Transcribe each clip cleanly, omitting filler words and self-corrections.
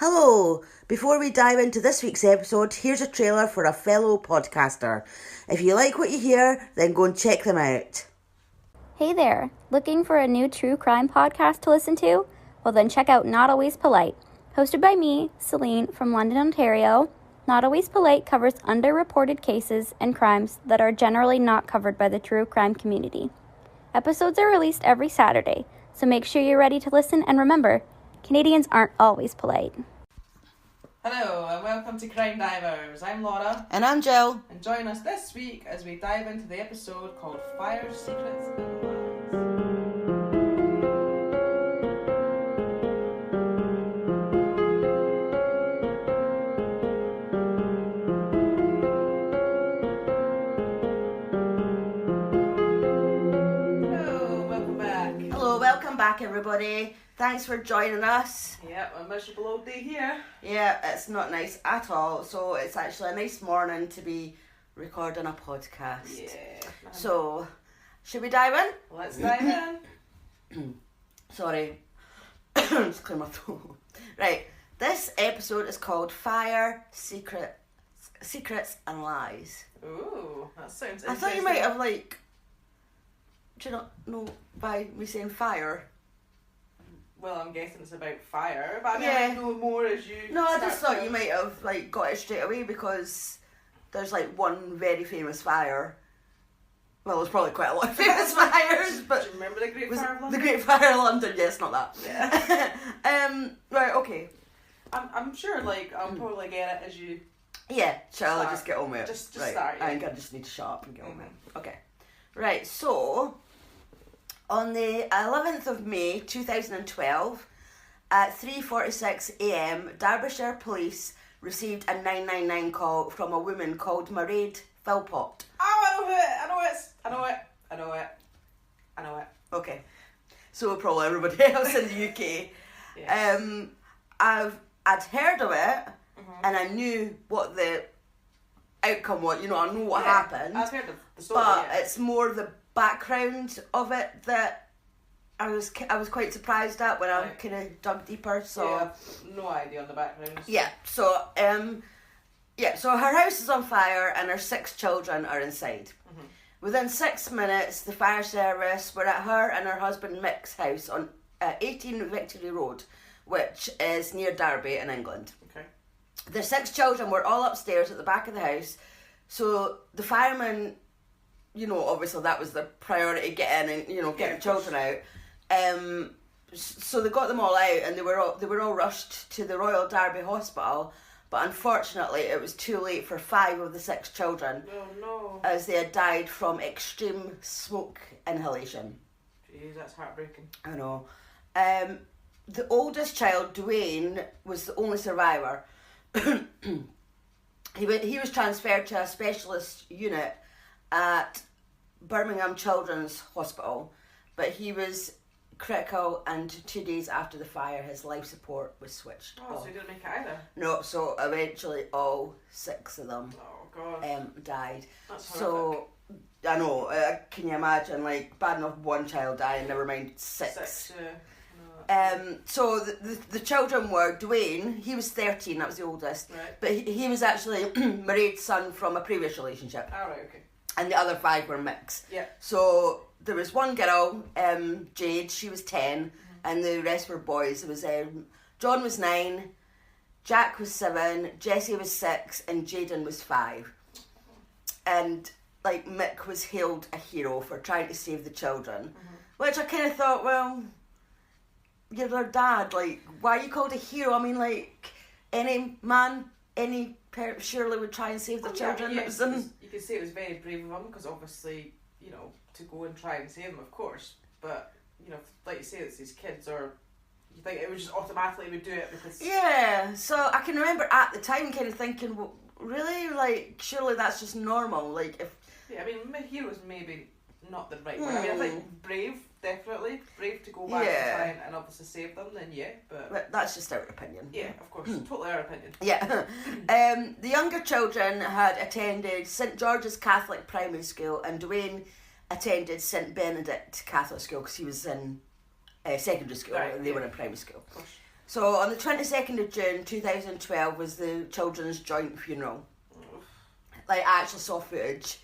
Hello! Before we dive into this week's episode, here's a trailer for a fellow podcaster. If you like what you hear, then go and check them out. Hey there! Looking for a new true crime podcast to listen to? Well then check out Not Always Polite. Hosted by me, Celine, from London, Ontario, Not Always Polite covers underreported cases and crimes that are generally not covered by the true crime community. Episodes are released every Saturday, so make sure you're ready to listen, and remember, Canadians aren't always polite. Hello and welcome to Crime Divers. I'm Laura. And I'm Jill. And join us this week as we dive into the episode called Fire, Secrets and Lies. Hello, welcome back. Hello, welcome back everybody. Thanks for joining us. Yep, a miserable old day here. Yeah, it's not nice at all, so it's actually a nice morning to be recording a podcast. Yeah. So, should we dive in? Let's dive in. Sorry. Just clear my throat. Right, this episode is called Fire, Secrets and Lies. Ooh, that sounds I interesting. thought you might have, do you not know by me saying fire? Well, I'm guessing it's about fire, but I mean, Yeah. I might know more as you. No, I just start thought to- you might have got it straight away because there's one very famous fire. Well, there's probably quite a lot of famous fires, Do but you remember the Great was Fire of the London? Great Fire of London? Yes, not that. Yeah. Right. Okay. I'm sure, I'll probably get it as you. Yeah. Shall I Start. just get on with it? Just right. start, yeah. I think I just need to shut up and get on with it. Okay. Right. So, on the 11th of May 2012. At 3:46 a.m, Derbyshire Police received a 999 call from a woman called Mairead Philpott. Oh, I know it. Okay, so probably everybody else in the UK. Yes. I'd heard of it, and I knew what the outcome was. I know what happened. I've heard of the story. But yeah. it's more the background of it that I was quite surprised at when I kind of dug deeper. So Yeah, I've no idea on the background. yeah, so so her house is on fire and her 6 children are inside. Mm-hmm. Within 6 minutes, the fire service were at her and her husband Mick's house on 18 Victory Road, which is near Derby in England. Okay. The 6 children were all upstairs at the back of the house, so the firemen, obviously that was the priority, get in and get the children out. So they got them all out, and they were all rushed to the Royal Derby Hospital, but unfortunately it was too late for 5 of the 6 children, Oh no. as they had died from extreme smoke inhalation. Jeez, that's heartbreaking. I know. The oldest child, Dwayne, was the only survivor. He was transferred to a specialist unit at Birmingham Children's Hospital, but he was critical, and 2 days after the fire his life support was switched Oh, off. so you didn't make it either. No, so eventually all 6 of them Oh god. died. That's So I know, can you imagine, bad enough one child dying, never mind 6. 6. No. So the children were Dwayne, he was 13, that was the oldest, Right. but he was actually Mairead's son from a previous relationship, Alright, okay. and the other 5 were Mick's. Yeah. So there was one girl, Jade, she was 10, and the rest were boys. It was John was 9, Jack was 7, Jessie was 6, and Jaden was 5. And Mick was hailed a hero for trying to save the children, which I kind of thought, well, you're their dad. Why are you called a hero? I mean, any man, any parent surely would try and save the children. Yeah, It was in... you could say it was very brave of him, because obviously, to go and try and save them, of course. But, like you say, it's these kids, or you think it would just automatically would do it because... Yeah, so I can remember at the time kind of thinking, well, really? Surely that's just normal. If... Yeah, I mean, heroes maybe not the right word. I mean, I think brave, definitely. Brave to go back and try and obviously save them, then yeah, but that's just our opinion. yeah, of course, totally our opinion. Yeah. The younger children had attended St George's Catholic Primary School, and Dwayne attended St Benedict Catholic School because he was in secondary school, Right, and they yeah. were in primary school. So on the 22nd of June 2012 was the children's joint funeral. Like, I actually saw footage.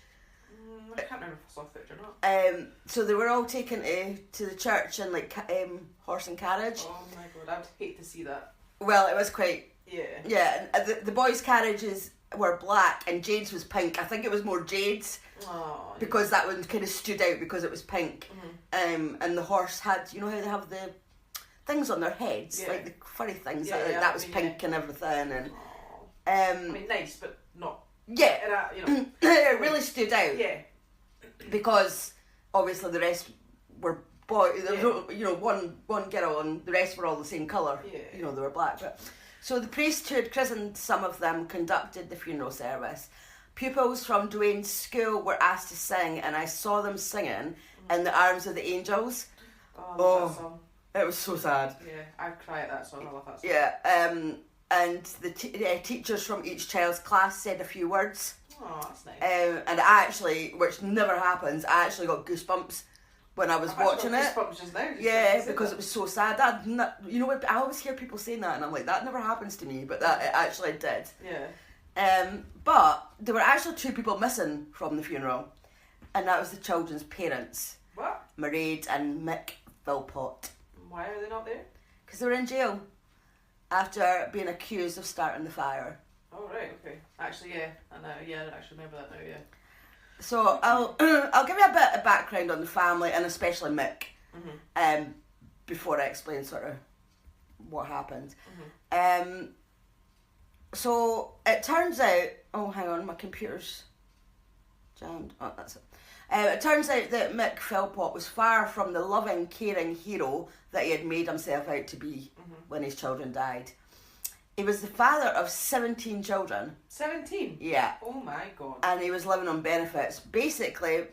I can't remember if I saw footage or not. So they were all taken to the church in like horse and carriage. Oh my god, I'd hate to see that. Well, it was quite... Yeah. Yeah, the boys' carriages were black and Jade's was pink. I think it was more Jade's because that one kind of stood out because it was pink. And the horse had, you know how they have the things on their heads, like the furry things, that was pink and everything. And I mean, nice, but not... Yeah, you know. it really stood out. Yeah. Because obviously the rest were boys. There was, you know, one girl and the rest were all the same colour. Yeah. You know, they were black. But so the priest who had christened some of them conducted the funeral service. Pupils from Dwayne's school were asked to sing, and I saw them singing in the arms of the angels. Oh, I love that song. It was so sad. Yeah, I cry at that song. I love that song. Yeah. And the teachers from each child's class said a few words. Oh, that's nice. And I actually, which never happens, I actually got goosebumps when I was watching it. Goosebumps just now. Yeah, because it was so sad. You know what? I always hear people saying that, and I'm like, that never happens to me, but that it actually did. Yeah. But there were actually 2 people missing from the funeral, and that was the children's parents. What? Mairead and Mick Philpott. Why are they not there? Because they were in jail after being accused of starting the fire. Oh, right, okay. Actually, yeah, I know. Yeah, I actually remember that now, yeah. So I'll give you a bit of background on the family and especially Mick, before I explain sort of what happened. So it turns out, oh hang on, my computer's jammed. Oh, that's it. It turns out that Mick Philpott was far from the loving, caring hero that he had made himself out to be when his children died. He was the father of 17 children. 17? Yeah. Oh my god. And he was living on benefits, basically,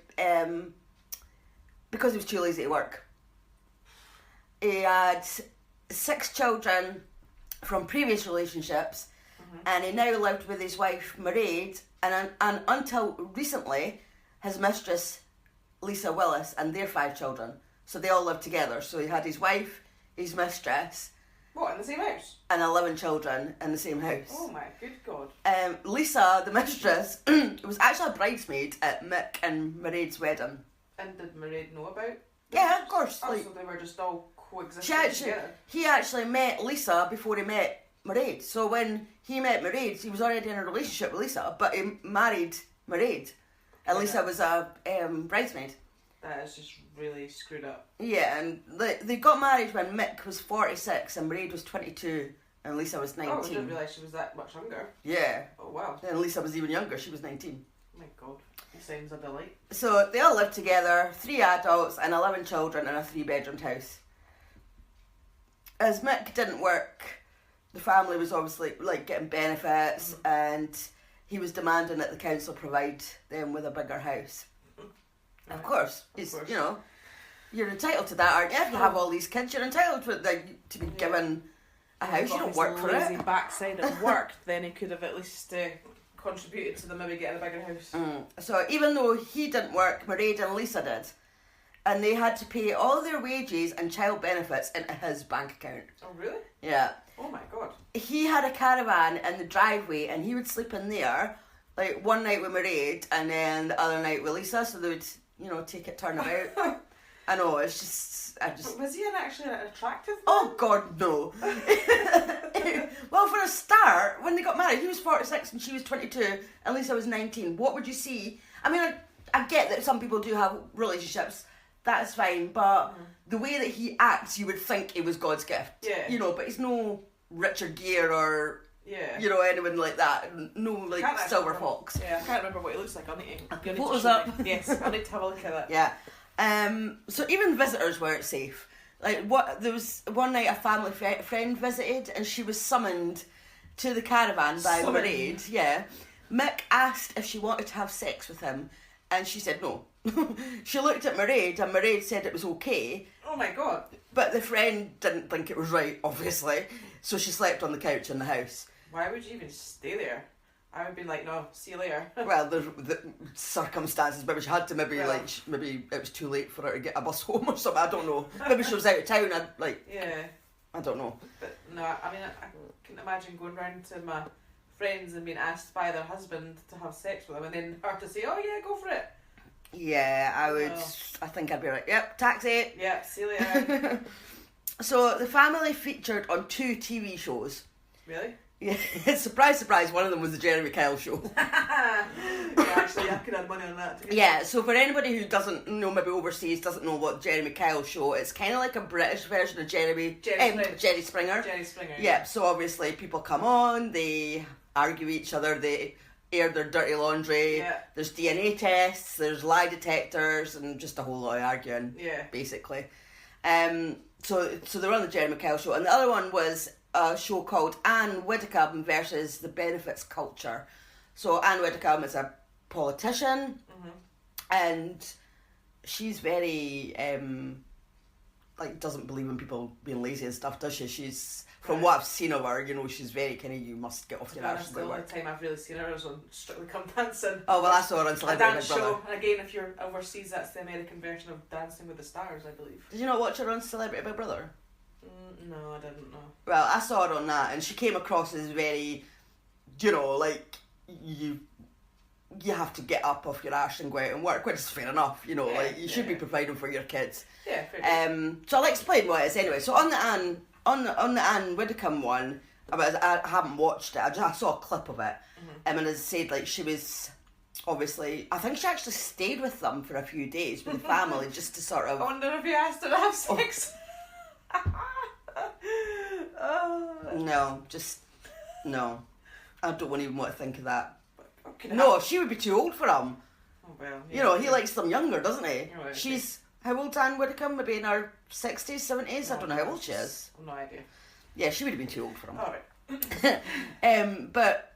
because he was too lazy to work. He had 6 children from previous relationships, and he now lived with his wife, Mairead, and until recently, his mistress, Lisa Willis, and their 5 children. So they all lived together. So he had his wife, his mistress... What, in the same house? And 11 children in the same house. Oh my good god. Lisa, the mistress, was actually a bridesmaid at Mick and Mairead's wedding. And did Mairead know about? Yeah, of course. Oh, so they were just all coexisting together. He actually met Lisa before he met Mairead. So when he met Mairead, he was already in a relationship with Lisa, but he married Mairead. And Lisa was a bridesmaid. That is just really screwed up. Yeah, and they got married when Mick was 46 and Mairead was 22 and Lisa was 19. Oh, I didn't realise she was that much younger. Yeah. Oh, wow. And Lisa was even younger, she was 19. Oh my god, he sounds a delight. So they all lived together, 3 adults and 11 children in a 3-bedroomed house. As Mick didn't work, the family was obviously like getting benefits and he was demanding that the council provide them with a bigger house. Of course. You know, you're entitled to that, aren't you? If you have all these kids, you're entitled to be given a house. You don't work for it. If his backside at work, then he could have at least contributed to them maybe getting a bigger house. So even though he didn't work, Mairead and Lisa did. And they had to pay all their wages and child benefits into his bank account. Oh, really? Yeah. Oh my god. He had a caravan in the driveway and he would sleep in there, like one night with Mairead and then the other night with Lisa, so they would... You know, take it turn about. I know, it's just... But was he actually an attractive man? Oh, God, no. Well, for a start, when they got married, he was 46 and she was 22 and Lisa was 19. What would you see? I mean, I get that some people do have relationships. That's fine, but the way that he acts, you would think it was God's gift. Yeah. You know, but he's no Richard Gere or... Yeah. You know, anyone like that. No, like, Silver Fox. Yeah, I can't remember what he looks like. I'll need photos up. Yes, I need to have a look at that. Yeah. So even visitors weren't safe. Like, there was one night a family friend visited and she was summoned to the caravan by Mairead. Yeah. Mick asked if she wanted to have sex with him and she said no. She looked at Mairead and Mairead said it was okay. Oh my god. But the friend didn't think it was right, obviously. So she slept on the couch in the house. Why would you even stay there? I would be like, no, see you later. Well, there's the circumstances. Maybe she had to. Maybe maybe it was too late for her to get a bus home or something. I don't know. Maybe she was out of town. Yeah. I don't know. But no, I mean, I can imagine going round to my friends and being asked by their husband to have sex with them, and then her to say, "Oh yeah, go for it." Yeah, I would. Oh. I think I'd be like, "Yep, taxi." Yeah, see you later. So the family featured on 2 TV shows. Really? Yeah, surprise, surprise. One of them was the Jeremy Kyle show. Yeah, actually, I could add money on that too. Yeah, so for anybody who doesn't know, maybe overseas, doesn't know what Jeremy Kyle show, it's kind of like a British version of Jerry Springer. Jerry Springer. Yeah, so obviously people come on, they argue each other, they air their dirty laundry, there's DNA tests, there's lie detectors, and just a whole lot of arguing, basically. So they were on the Jeremy Kyle show, and the other one was a show called Anne Widdecombe versus the Benefits Culture. So Anne Widdecombe is a politician, and she's very doesn't believe in people being lazy and stuff, does she? She's, from what I've seen of her, you know, she's very kind of, you must get off your arse. The only time I've really seen her was on Strictly Come Dancing. Oh well, I saw her on Celebrity Big Brother. show, and again, if you're overseas, that's the American version of Dancing with the Stars, I believe. Did you not watch her on Celebrity Big Brother? No, I didn't know. Well, I saw her on that, and she came across as very, you know, like you have to get up off your arse and go out and work, which is fair enough, you know, like you should be providing for your kids. Yeah, fair. So I'll explain what it is anyway. So on the Anne Widdecombe one, I haven't watched it. I saw a clip of it, and as I said, like she was obviously, I think she actually stayed with them for a few days with the family just to sort of. I wonder if you asked her to have sex. No. I don't even want to think of that. Okay, No, she would be too old for him. Oh well. Yeah, You know, he likes them younger, doesn't he? Right, She's, how old's Anne Widdecombe? Maybe in her 60s, 70s? I don't know how old she is. I've no idea. Yeah, she would have been too old for him. Alright. But,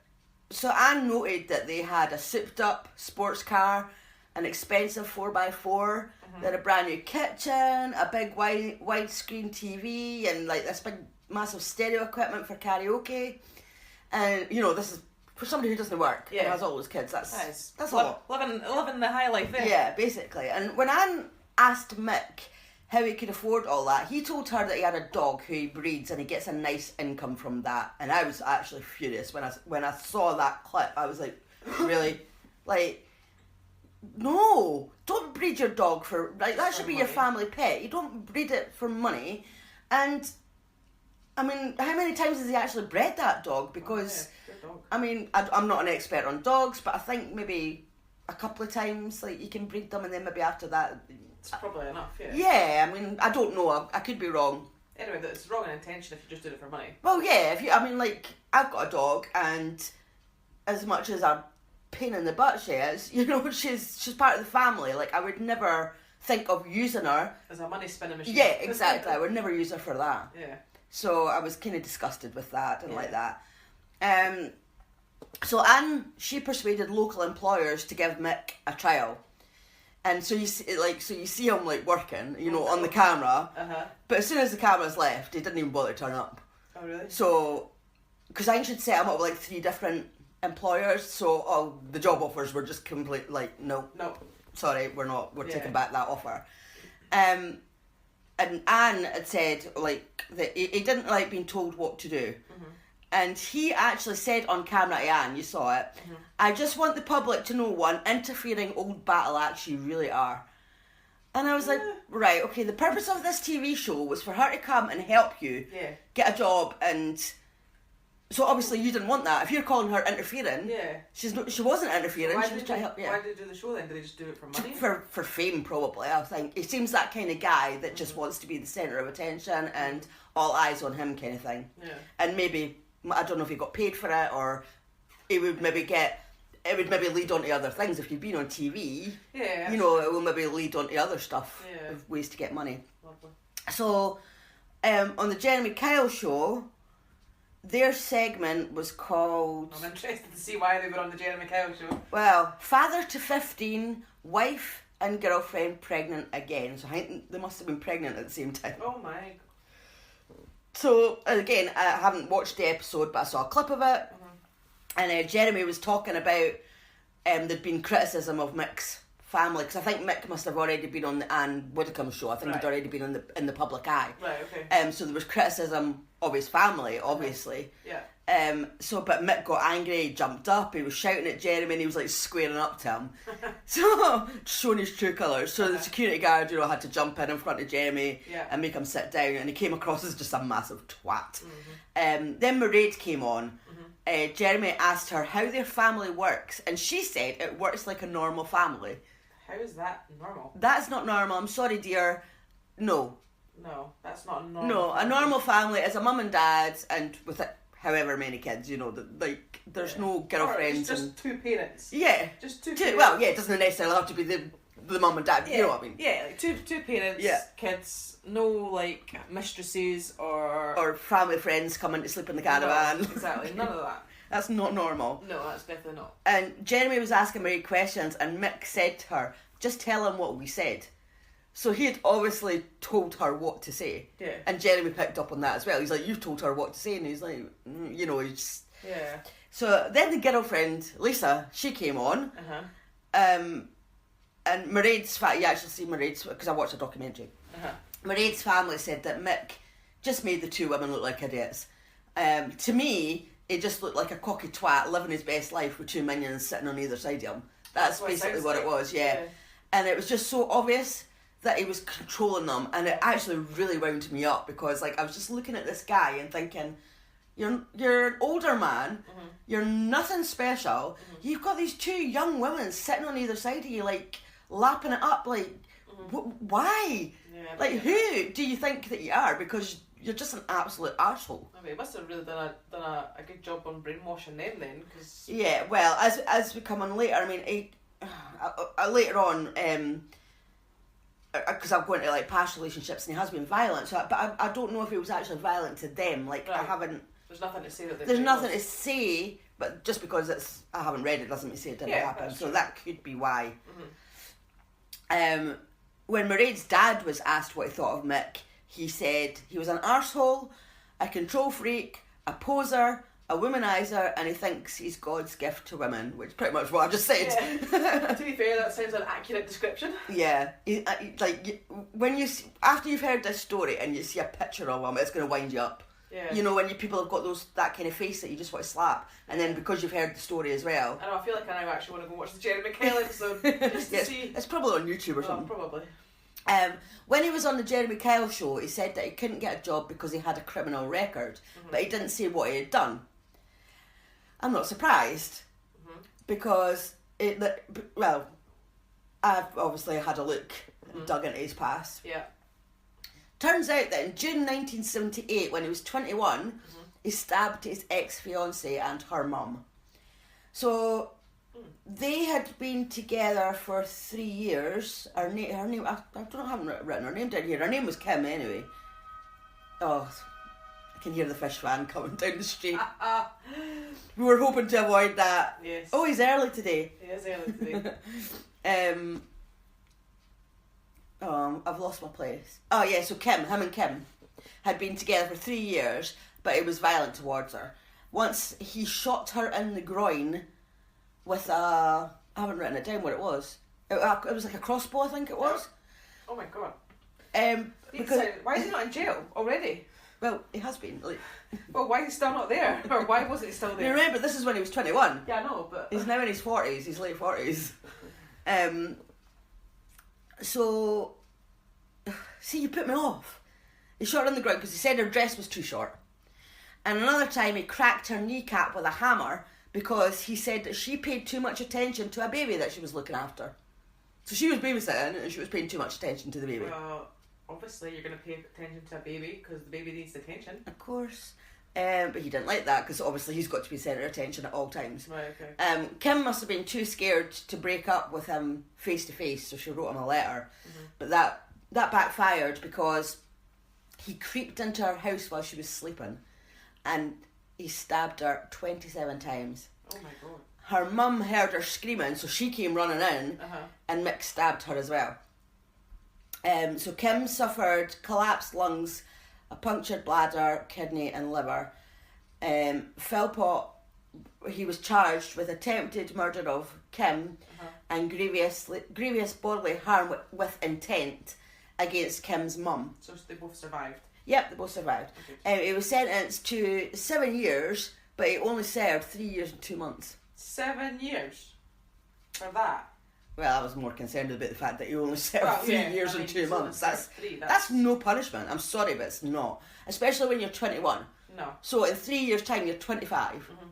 so Anne noted that they had a souped up sports car, an expensive 4x4, they had a brand new kitchen, a big widescreen TV, and like this big massive stereo equipment for karaoke. And, you know, this is, for somebody who doesn't work and has all those kids, that's a lot. Living the high life there. Yeah, basically. And when Anne asked Mick how he could afford all that, he told her that he had a dog who he breeds and he gets a nice income from that. And I was actually furious when I saw that clip. I was like, really? Like, no, don't breed your dog for, like, that should be your family pet. You don't breed it for money. And I mean, how many times has he actually bred that dog? Because, I mean, I'm not an expert on dogs, but I think maybe a couple of times, like, you can breed them, and then maybe after that... It's probably enough, yeah. Yeah, I mean, I don't know, I could be wrong. Anyway, it's wrong in intention if you just did it for money. Well, yeah, like, I've got a dog, and as much as a pain in the butt she is, you know, she's part of the family. Like, I would never think of using her... As a money spinning machine. Yeah, exactly, I would never use her for that. Yeah. So I was kind of disgusted with that and like that. So Anne, she persuaded local employers to give Mick a trial. And so you see him like working, you know, on the camera. But as soon as the camera's left, he didn't even bother to turn up. Oh really? So, because I should set him up with like 3 different employers, so all the job offers were just complete like no, sorry, we're taking back that offer. And Anne had said, like, that he didn't like being told what to do. And he actually said on camera to Anne, you saw it, I just want the public to know what an interfering old battle axe you really are. And I was like, right, okay, the purpose of this TV show was for her to come and help you get a job, and so obviously you didn't want that. If you're calling her interfering, she wasn't interfering, she was trying to help you. Why did they do the show then? Did they just do it for money? For fame, probably, I think. He seems that kind of guy that just wants to be the centre of attention and all eyes on him kind of thing. Yeah. And maybe, I don't know if he got paid for it, or it would maybe lead on to other things. If you've been on TV, you know, it will maybe lead on to other stuff, of ways to get money. Lovely. So, on the Jeremy Kyle show, their segment was called... I'm interested to see why they were on the Jeremy Kyle show. Well, father to 15, wife and girlfriend pregnant again. So I think they must have been pregnant at the same time. Oh my. So, again, I haven't watched the episode, but I saw a clip of it. And Jeremy was talking about there'd been criticism of Mick's family, because I think Mick must have already been on the Anne Widdecombe show. I think he'd already been in the public eye. Right, okay. So there was criticism of his family, obviously. Yeah. But Mick got angry, he jumped up, he was shouting at Jeremy, and he was like squaring up to him. So, showing his true colours. So the security guard, had to jump in front of Jeremy and make him sit down, and he came across as just a massive twat. Then Mairead came on. Jeremy asked her how their family works, and she said it works like a normal family. How is that normal? That's not normal. I'm sorry, dear. No, that's not a normal. No, a normal family is a mum and dad, and with however many kids, there's no girlfriends. Or it's just two parents. Yeah. Just two parents. Well, yeah, it doesn't necessarily have to be the mum and dad, you know what I mean? Yeah, like two parents, kids, no like mistresses or family friends coming to sleep in the caravan. No, exactly, none of that. That's not normal. No, that's definitely not. And Jeremy was asking Mairead questions, and Mick said to her, just tell him what we said. So he had obviously told her what to say. Yeah. And Jeremy picked up on that as well. He's like, you've told her what to say. And he's like, he's... Yeah. So then the girlfriend, Lisa, she came on. And Mairead's family, you actually see Mairead's, because I watched a documentary. Mairead's family said that Mick just made the two women look like idiots. To me, he just looked like a cocky twat living his best life with two minions sitting on either side of him. That's basically what it was, yeah. And it was just so obvious that he was controlling them, and it actually really wound me up, because I was just looking at this guy and thinking, you're an older man, you're nothing special, you've got these two young women sitting on either side of you, lapping it up, why? Yeah, who do you think that you are? Because you're just an absolute arsehole. I mean, he must have really done a good job on brainwashing them then, because... Yeah, well, as we come on later, I mean, later on, because I'm going to past relationships, and he has been violent. But I don't know if he was actually violent to them. I haven't. There's nothing to say that. There's nothing to say, but just because I haven't read it doesn't mean it didn't happen. So that could be why. When Mairead's dad was asked what he thought of Mick, he said he was an arsehole, a control freak, a poser, a womanizer, and he thinks he's God's gift to women, which is pretty much what I just said. Yeah. To be fair, that sounds an accurate description. Yeah, when after you've heard this story and you see a picture of him, it's going to wind you up. Yeah. When people have got that kind of face that you just want to slap, and then because you've heard the story as well. I know. I feel like I now actually want to go watch the Jeremy Kyle episode just to see. It's probably on YouTube or something. Probably. When he was on the Jeremy Kyle show, he said that he couldn't get a job because he had a criminal record, but he didn't say what he had done. I'm not surprised, because I've obviously had a look, dug into his past. Yeah. Turns out that in June 1978, when he was 21, he stabbed his ex-fiancée and her mum. So they had been together for 3 years. Her name, I haven't written her name down here. Her name was Kim anyway. Oh, I can hear the fish fan coming down the street. We were hoping to avoid that. Yes. Oh, he's early today. He is early today. I've lost my place. Oh yeah, so him and Kim had been together for 3 years, but he was violent towards her. Once he shot her in the groin with I haven't written it down what it was. It was like a crossbow, I think it was. Oh my god. Because why is he not in jail already? Well, he has been. Well, why is he still not there? Or why wasn't he still there? Remember, this is when he was 21. Yeah, I know, but... He's now in his 40s, his late 40s. So, see, you put me off. He shot her in the ground because he said her dress was too short. And another time he cracked her kneecap with a hammer because he said that she paid too much attention to a baby that she was looking after. So she was babysitting and she was paying too much attention to the baby. Well, obviously you're going to pay attention to a baby because the baby needs attention. Of course. But he didn't like that because obviously he's got to be centre of attention at all times. Right, okay. Kim must have been too scared to break up with him face to face, so she wrote him a letter. But that backfired because he creeped into her house while she was sleeping and he stabbed her 27 times. Oh my god. Her mum heard her screaming, so she came running in and Mick stabbed her as well. So Kim suffered collapsed lungs, a punctured bladder, kidney and liver. Philpott, he was charged with attempted murder of Kim and grievous bodily harm with intent against Kim's mum. So they both survived? Yep, they both survived. Okay. He was sentenced to 7 years, but he only served 3 years and 2 months. 7 years? For that? Well, I was more concerned about the fact that he only served 3 years and 2 months. That's no punishment. I'm sorry, but it's not. Especially when you're 21. No. So in 3 years' time, you're 25. Mm-hmm.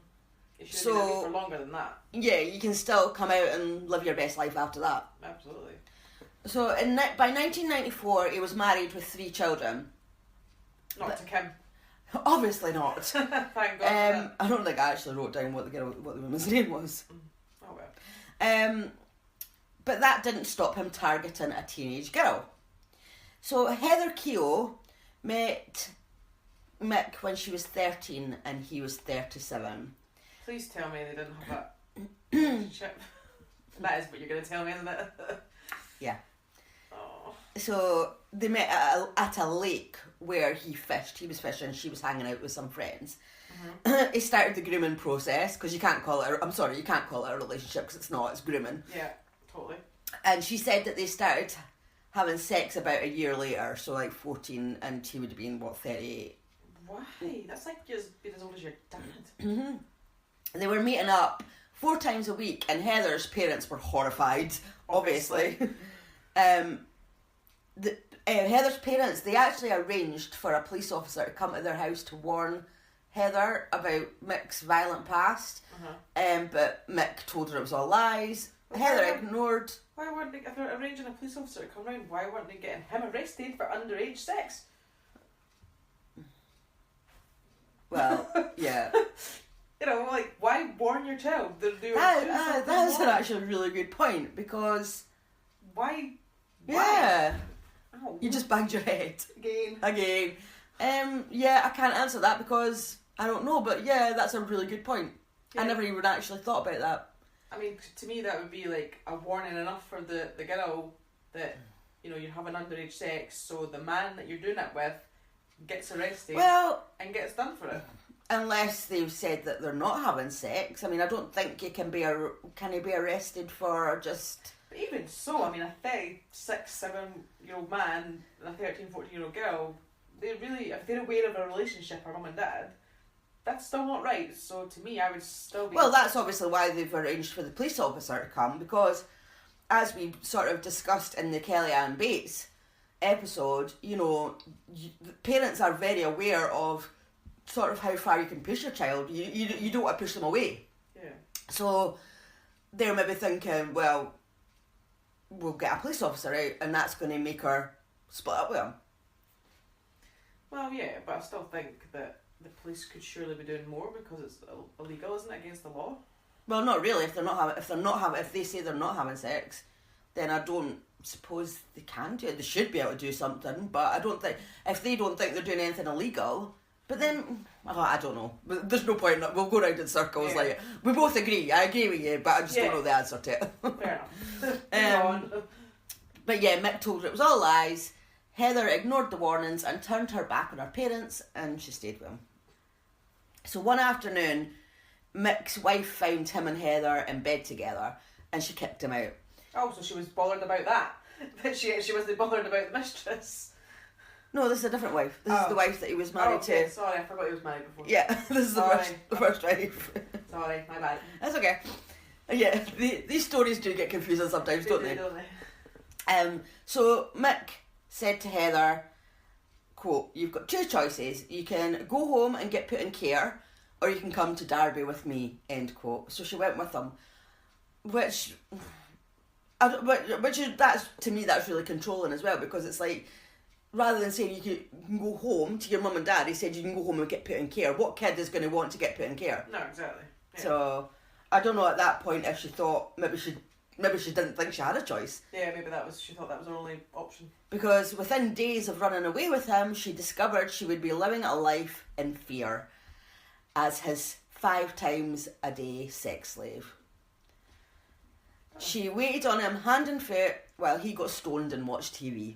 You should have been away for longer than that. Yeah, you can still come out and live your best life after that. Absolutely. So by 1994, he was married with 3 children. Not to Kim. Obviously not. Thank God for that. I don't think I actually wrote down what the woman's name was. Oh well. But that didn't stop him targeting a teenage girl. So Heather Keogh met Mick when she was 13 and he was 37. Please tell me they didn't have that relationship. That is what you're going to tell me, isn't it? Yeah. Oh. So they met at a lake where he fished. He was fishing, she was hanging out with some friends. Mm-hmm. He started the grooming process, because you can't call it a relationship because it's not, it's grooming. Yeah, totally. And she said that they started having sex about a year later, so like 14, and he would have been, 38. Why? That's like just being as old as your dad. Mm-hmm. They were meeting up 4 times a week, and Heather's parents were horrified, obviously. Heather's parents, they actually arranged for a police officer to come to their house to warn Heather about Mick's violent past, but Mick told her it was all lies. Heather ignored. Why weren't they, if they're arranging a police officer to come round, why weren't they getting him arrested for underage sex? Well, yeah. You know, like, why warn your child? That is actually a really good point, because... Why? Yeah. Ow. You just banged your head. Again. Yeah, I can't answer that because I don't know, but yeah, that's a really good point. Yeah. I never even actually thought about that. I mean, to me that would be like a warning enough for the girl that, you know, you're having underage sex, so the man that you're doing it with gets arrested and gets done for it. Unless they've said that they're not having sex. I mean, I don't think you can be arrested for just... But even so, I mean, a 36, 7-year-old man and a 13, 14-year-old girl, they really, if they're aware of a relationship, her mum and dad, that's still not right. So to me, I would still be... Well, that's obviously why they've arranged for the police officer to come, because as we sort of discussed in the Kellyanne Bates episode, you know, parents are very aware of sort of how far you can push your child. You don't want to push them away. Yeah. So they're maybe thinking, well, we'll get a police officer out and that's going to make her split up with him. Well, yeah, but I still think that the police could surely be doing more because it's illegal, isn't it, against the law? Well, not really. If they say they're not having sex, then I don't suppose they can do it. They should be able to do something, but I don't think, if they don't think they're doing anything illegal, but then, I don't know. There's no point. We'll go round in circles. Yeah. Like, we both agree. I agree with you, but I just don't know the answer to it. Fair enough. But yeah, Mick told her it was all lies. Heather ignored the warnings and turned her back on her parents, and she stayed with him. So one afternoon, Mick's wife found him and Heather in bed together, and she kicked him out. Oh, so she was bothered about that. But she wasn't bothered about the mistress. No, this is a different wife. This is the wife that he was married to. Sorry, I forgot he was married before. Yeah, this is the first wife. Sorry, my bad. That's okay. Yeah, these stories do get confusing sometimes, don't they? So Mick said to Heather, quote, "You've got 2 choices. You can go home and get put in care, or you can come to Derby with me," end quote. So she went with him, which is, to me, that's really controlling as well, because it's like, rather than saying you can go home to your mum and dad, he said you can go home and get put in care. What kid is going to want to get put in care? No, exactly. Yeah. So I don't know at that point if she thought maybe she didn't think she had a choice. Yeah, maybe she thought that was her only option. Because within days of running away with him, she discovered she would be living a life in fear as his 5 times a day sex slave. She waited on him hand and foot while he got stoned and watched TV.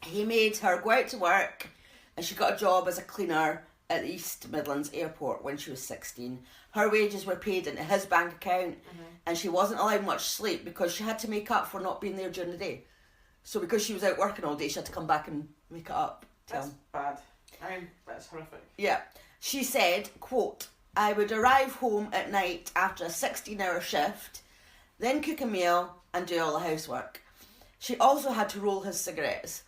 He made her go out to work, and she got a job as a cleaner at the East Midlands Airport when she was 16. Her wages were paid into his bank account, and she wasn't allowed much sleep because she had to make up for not being there during the day. So because she was out working all day, she had to come back and make it up. That's bad. I mean, that's horrific. Yeah. She said, quote, "I would arrive home at night after a 16-hour shift, then cook a meal and do all the housework. She also had to roll his cigarettes.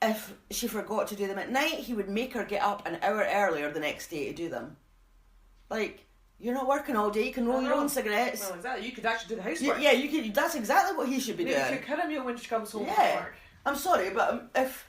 If she forgot to do them at night, he would make her get up an hour earlier the next day to do them." Like, you're not working all day, you can roll your own cigarettes. Well, exactly. You could actually do the housework. Yeah, you could. That's exactly what he should be doing. Maybe cook her a meal when she comes home from work. I'm sorry, but if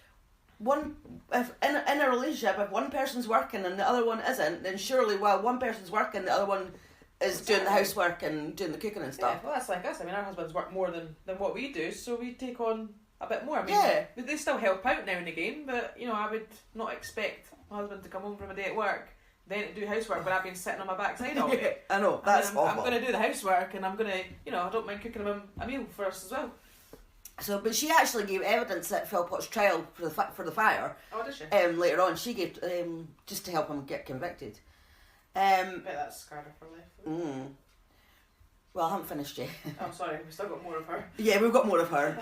in a relationship, if one person's working and the other one isn't, then surely while one person's working, the other one is doing the housework and doing the cooking and stuff. Yeah, well, that's like us. I mean, our husbands work more than what we do, so we take on a bit more. I mean, Yeah. they still help out now and again, but, you know, I would not expect my husband to come home from a day at work, then to do housework when I've been sitting on my backside all day. I know, that's I'm awful. going to do the housework, and I'm going to, you know, I don't mind cooking him a meal for us as well. So, but she actually gave evidence at Philpott's trial for the fire. Oh, did she? Later on, she gave just to help him get convicted. I bet that's scarred her for life. Well, I haven't finished yet. Oh, sorry, we've still got more of her. Yeah, we've got more of her.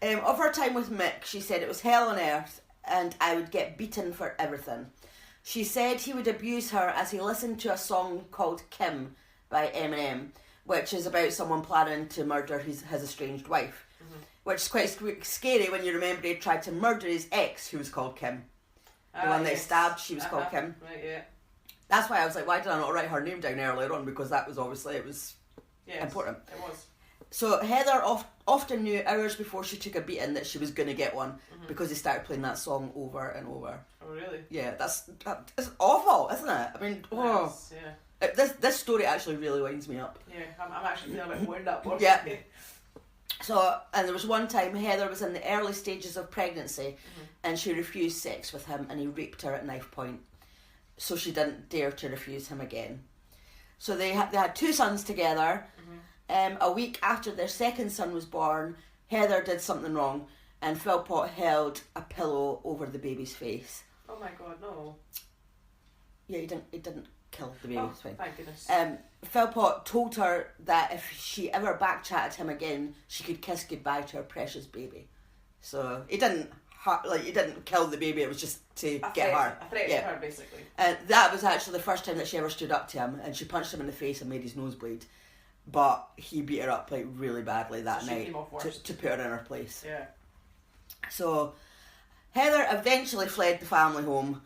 Of her time with Mick, she said it was hell on earth and I would get beaten for everything. She said he would abuse her as he listened to a song called Kim by Eminem, which is about someone planning to murder his estranged wife. Which is quite scary when you remember he tried to murder his ex, who was called Kim. The one that stabbed, she was called Kim. Right, yeah. That's why I was like, why did I not write her name down earlier on? Because that was obviously, it was important. It was. So Heather often knew hours before she took a beating that she was going to get one because he started playing that song over and over. Oh, really? Yeah, it's awful, isn't it? I mean, Yeah. This story actually really winds me up. Yeah, I'm actually feeling a bit wound up. Yeah. So, and there was one time Heather was in the early stages of pregnancy and she refused sex with him and he raped her at knife point. So she didn't dare to refuse him again. So they had 2 sons together. A week after their second son was born, Heather did something wrong and Philpott held a pillow over the baby's face. Oh my God, no. Yeah, he didn't kill the baby's face. Thank goodness. Philpott told her that if she ever backchatted him again, she could kiss goodbye to her precious baby. So he didn't kill the baby. It was just to get her. A threat to her, basically. And that was actually the first time that she ever stood up to him, and she punched him in the face and made his nose bleed. But he beat her up like really badly that night to put her in her place. Yeah. So Heather eventually fled the family home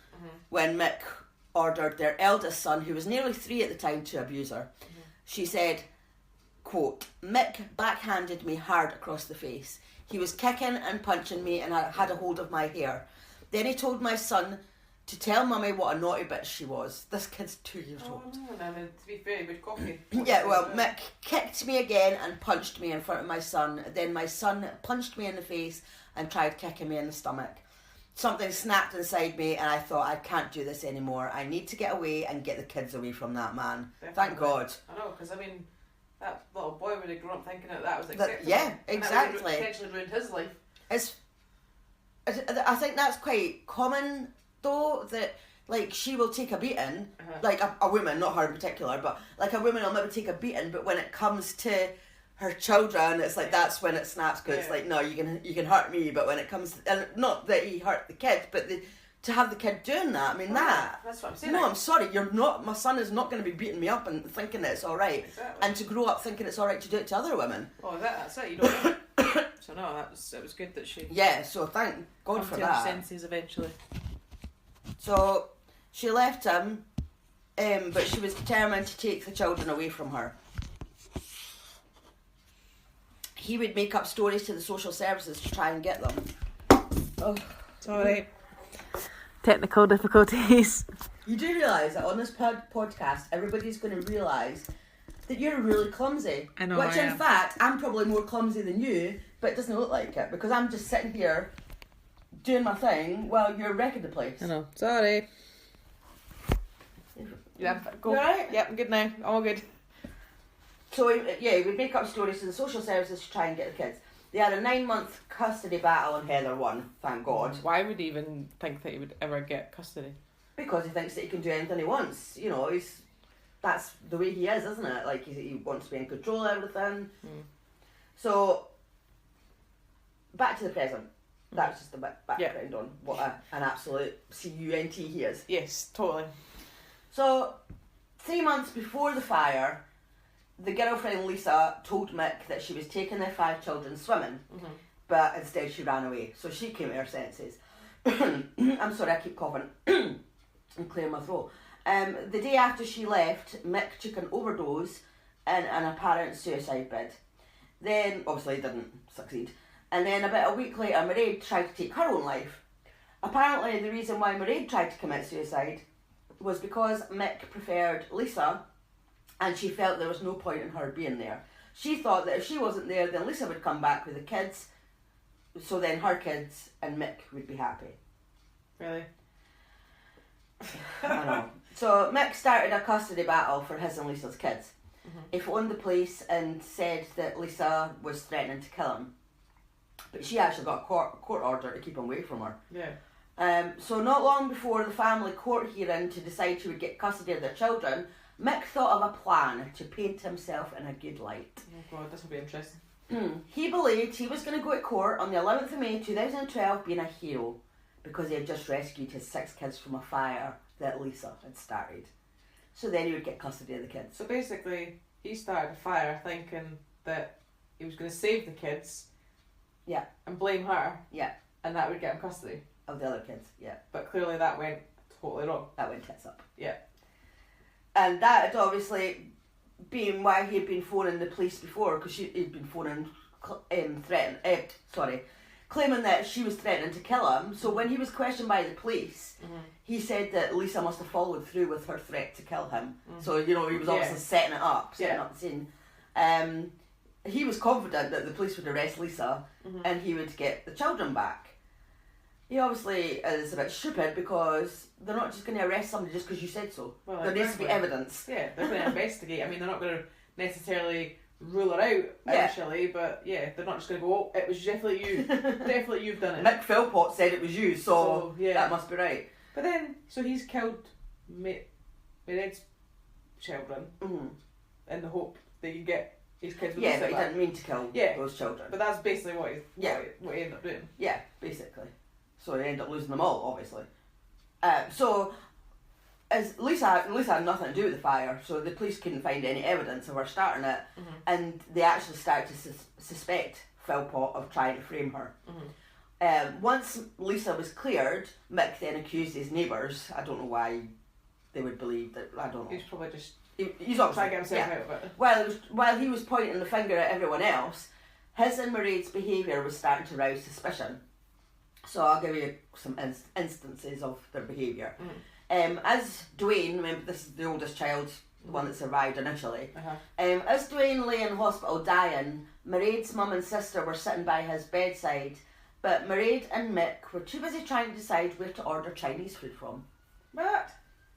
when Mick ordered their eldest son, who was nearly 3 at the time, to abuse her. She said, quote, "Mick backhanded me hard across the face. He was kicking and punching me and had a hold of my hair. Then he told my son to tell mummy what a naughty bitch she was." This kid's 2 years old. Oh no, to be fair, good copy. Yeah, well, Mick kicked me again and punched me in front of my son. Then my son punched me in the face and tried kicking me in the stomach. Something snapped inside me and I thought, I can't do this anymore. I need to get away and get the kids away from that man. Definitely. Thank God. I know, because I mean, that little boy would have grown up thinking that was acceptable. Yeah, exactly. And that would have potentially ruined his life. I think that's quite common though, that like she will take a beating, like a woman, not her in particular, but like a woman will maybe take a beating, but when it comes to her children, it's like that's when it snaps, because it's like, no, you can hurt me, but when it comes to, and not that he hurt the kid, but to have the kid doing that, I mean, that's what I'm saying. No, I'm sorry, my son is not going to be beating me up and thinking that it's alright. Exactly. And to grow up thinking it's alright to do it to other women. Oh, that's it, you don't know. So no, it was good that she... Yeah, so thank God for that. Come to her senses eventually. So she left him, but she was determined to take the children away from her. He would make up stories to the social services to try and get them. Oh, sorry. Technical difficulties. You do realise that on this podcast, everybody's going to realise that you're really clumsy. I know. Which, in fact, I'm probably more clumsy than you, but it doesn't look like it because I'm just sitting here doing my thing while you're wrecking the place. I know. Sorry. Yeah, go. You alright? Yep, I'm good now. All good. So, he would make up stories to the social services to try and get the kids. They had a 9-month custody battle and Heather won, thank God. Why would he even think that he would ever get custody? Because he thinks that he can do anything he wants. You know, that's the way he is, isn't it? Like, he wants to be in control of everything. So, back to the present. That's just a bit background on what an absolute cunt he is. Yes, totally. So, 3 months before the fire, the girlfriend Lisa told Mick that she was taking their 5 children swimming, but instead she ran away. So she came to her senses. I'm sorry, I keep coughing and clearing my throat. The day after she left, Mick took an overdose in an apparent suicide bid. Then, obviously, didn't succeed. And then about a week later, Mairead tried to take her own life. Apparently, the reason why Mairead tried to commit suicide was because Mick preferred Lisa, and she felt there was no point in her being there. She thought that if she wasn't there, then Lisa would come back with the kids, so then her kids and Mick would be happy. Really? I know. So Mick started a custody battle for his and Lisa's kids. He phoned the police and said that Lisa was threatening to kill him. But she actually got a court order to keep him away from her. Yeah. So not long before the family court hearing to decide who would get custody of their children, Mick thought of a plan to paint himself in a good light. Oh God, this will be interesting. He believed he was going to go to court on the 11th of May 2012 being a hero because he had just rescued his 6 kids from a fire that Lisa had started. So then he would get custody of the kids. So basically, he started a fire thinking that he was going to save the kids. Yeah. And blame her. Yeah. And that would get him custody. Of the other kids, yeah. But clearly that went totally wrong. That went tits up. Yeah. And that had obviously been why he had been phoning the police before, because he'd been phoning, claiming that she was threatening to kill him. So when he was questioned by the police, he said that Lisa must have followed through with her threat to kill him. So, you know, he was obviously setting it up, setting up the scene. He was confident that the police would arrest Lisa and he would get the children back. He obviously is a bit stupid because they're not just going to arrest somebody just because you said so. Well, there needs to be evidence. Yeah, they're going to investigate. I mean, they're not going to necessarily rule her out initially, but yeah, they're not just going to go, oh, it was definitely you. Definitely you've done it. Mick Philpott said it was you, so that must be right. But then, so he's killed Mairead's children in the hope that you get his kids with but he didn't mean to kill those children. But that's basically what he ended up doing. Yeah, basically. So he ended up losing them all, obviously. So, as Lisa had nothing to do with the fire, so the police couldn't find any evidence of her starting it, and they actually started to suspect Philpott of trying to frame her. Once Lisa was cleared, Mick then accused his neighbours. I don't know why they would believe that. I don't know. He's probably just he's obviously trying to get himself out of it. While he was pointing the finger at everyone else, his and Mairead's behaviour was starting to rouse suspicion. So I'll give you some instances of their behaviour. As Dwayne, remember this is the oldest child, the one that survived initially. As Dwayne lay in hospital dying, Mairead's mum and sister were sitting by his bedside, but Mairead and Mick were too busy trying to decide where to order Chinese food from. What?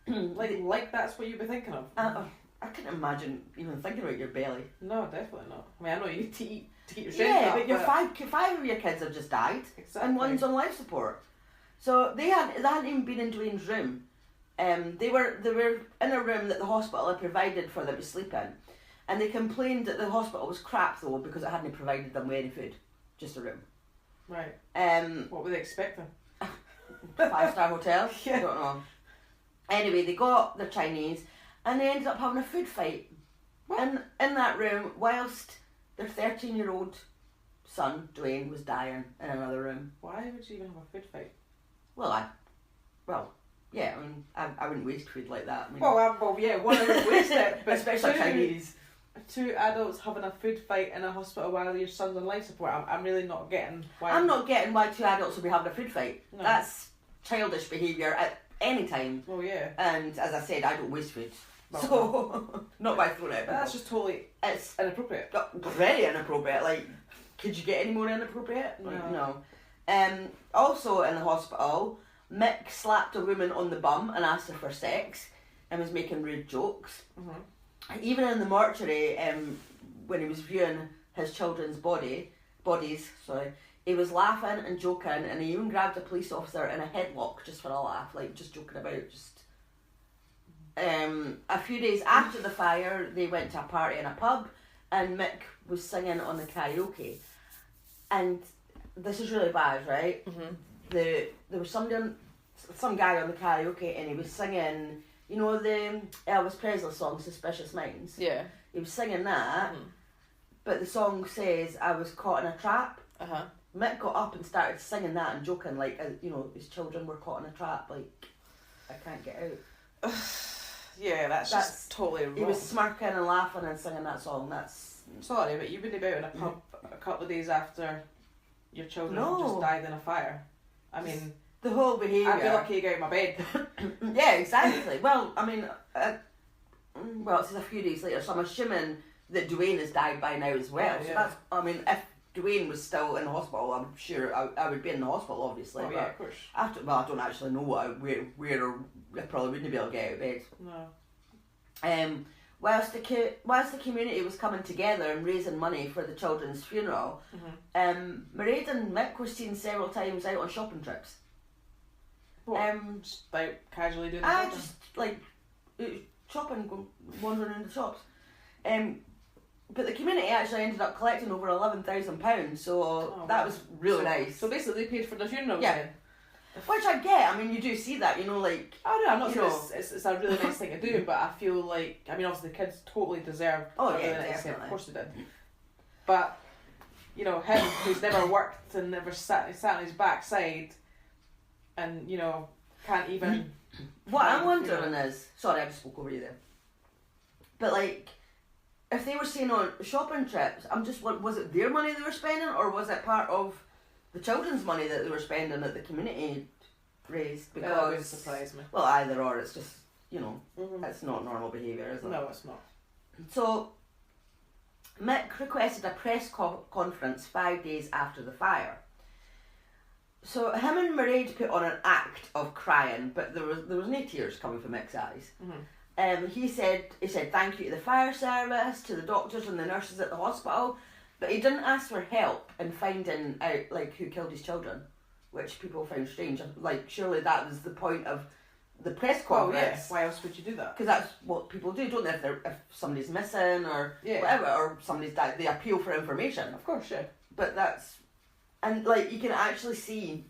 like that's what you'd be thinking of? I couldn't imagine even thinking about your belly. No, definitely not. I mean, I know you need to eat to keep your strength up. But your five of your kids have just died, and one's on life support. So they hadn't even been in Dwayne's room. They were in a room that the hospital had provided for them to sleep in, and they complained that the hospital was crap though because it hadn't provided them with any food, just a room. Right. What were they expecting? 5-star hotel. I don't know. Anyway, they got their Chinese, and they ended up having a food fight in that room whilst their 13-year-old son Dwayne was dying in another room. Why would you even have a food fight? I wouldn't waste food like that. I mean, one of them waste it, but especially Chinese. 2 adults having a food fight in a hospital while your son's on life support. I'm really not getting why. I'm not getting why 2 adults would be having a food fight. No. That's childish behaviour at any time. Oh yeah. And as I said, I don't waste food. So not by throwing it. That's just totally. It's inappropriate. Very inappropriate. Like, could you get any more inappropriate? No. Also in the hospital, Mick slapped a woman on the bum and asked her for sex, and was making rude jokes. Even in the mortuary, when he was viewing his children's body, bodies, sorry. He was laughing and joking, and he even grabbed a police officer in a headlock just for a laugh, like just joking about. Just a few days after the fire, they went to a party in a pub, and Mick was singing on the karaoke. And this is really bad, right? Mm-hmm. There was some guy on the karaoke, and he was singing, you know, the Elvis Presley song "Suspicious Minds." Yeah. He was singing that, but the song says, "I was caught in a trap." Mick got up and started singing that and joking, like, you know, his children were caught in a trap, like, I can't get out. Yeah, that's just totally wrong. He was smirking and laughing and singing that song. That's... Sorry, but you've been about in a pub a couple of days after your children just died in a fire. I mean... The whole behaviour. I'd be lucky to get out of my bed. Yeah, exactly. Well, I mean, it's a few days later, so I'm assuming that Dwayne has died by now as well. Yeah. So that's, I mean, if Dwayne was still in the hospital, I'm sure I would be in the hospital, obviously. Oh, yeah, of course. I don't actually know where or I probably wouldn't be able to get out of bed. No. Whilst the community was coming together and raising money for the children's funeral, Mairead and Mick were seen several times out on shopping trips. What? Just about casually doing shopping? Just like shopping, wandering in the shops. But the community actually ended up collecting over £11,000, so that was really nice. So basically, they paid for the funeral. Yeah. Then. Which I get. I mean, you do see that, you know, like... Oh no, I'm not saying it's a really nice thing to do, but I feel like, I mean, obviously the kids totally deserve a really nice definitely. thing. Of course they did. But, you know, him, who's never worked and never sat on his backside and, you know, can't even... What I'm wondering is... Sorry, I just spoke over you there. But, like, if they were staying on shopping trips, I'm just wondering, was it their money they were spending, or was it part of the children's money that they were spending that the community raised? Because that would surprise me. Well, either or, it's just, you know, it's not normal behaviour, is it? No, it's not. So, Mick requested a press conference 5 days after the fire. So him and Mairead put on an act of crying, but there was no tears coming from Mick's eyes. He said thank you to the fire service, to the doctors and the nurses at the hospital, but he didn't ask for help in finding out like who killed his children, which people found strange. Like, surely that was the point of the press conference. Oh, yeah. Why else would you do that? Because that's what people do, don't they? If somebody's missing or whatever, or somebody's died, they appeal for information. Of course, yeah. But that's... And, like, you can actually see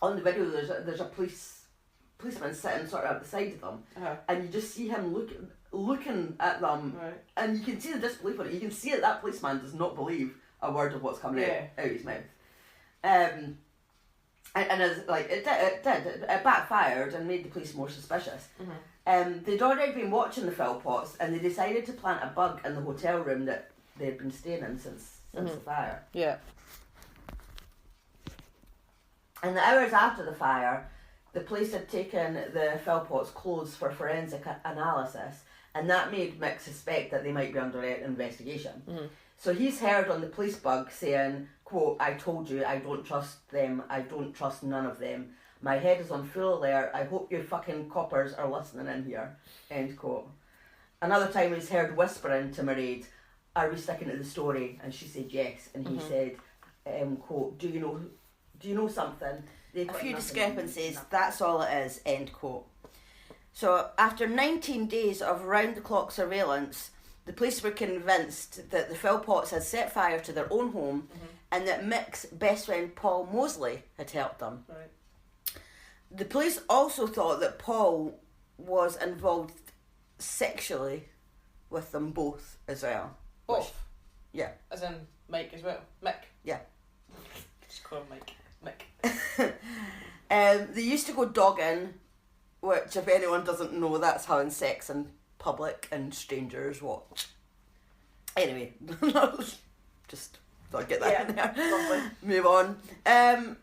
on the video there's a policeman sitting sort of at the side of them, and you just see him looking at them, and you can see the disbelief on it. You can see that policeman does not believe a word of what's coming out his mouth. And as like it backfired and made the police more suspicious. They'd already been watching the Philpotts, and they decided to plant a bug in the hotel room that they had been staying in since the fire. Yeah. In the hours after the fire, the police had taken the Philpotts' clothes for forensic analysis, and that made Mick suspect that they might be under investigation. So he's heard on the police bug saying, quote, "I told you, I don't trust them, I don't trust none of them. My head is on full alert, I hope you fucking coppers are listening in here," end quote. Another time he's heard whispering to Mairead, "Are we sticking to the story?" And she said yes, and he said, quote, do you know something? A few discrepancies, that's all it is, end quote. So after 19 days of round-the-clock surveillance, the police were convinced that the Philpotts had set fire to their own home and that Mick's best friend Paul Mosley had helped them. The police also thought that Paul was involved sexually with them both as well. Both? Yeah. As in Mike as well? Mick? Yeah. Just call him Mike. Mick. They used to go dogging, which, if anyone doesn't know, that's having sex in public and strangers watch. Anyway, just thought I'd get that in there. Lovely. Move on.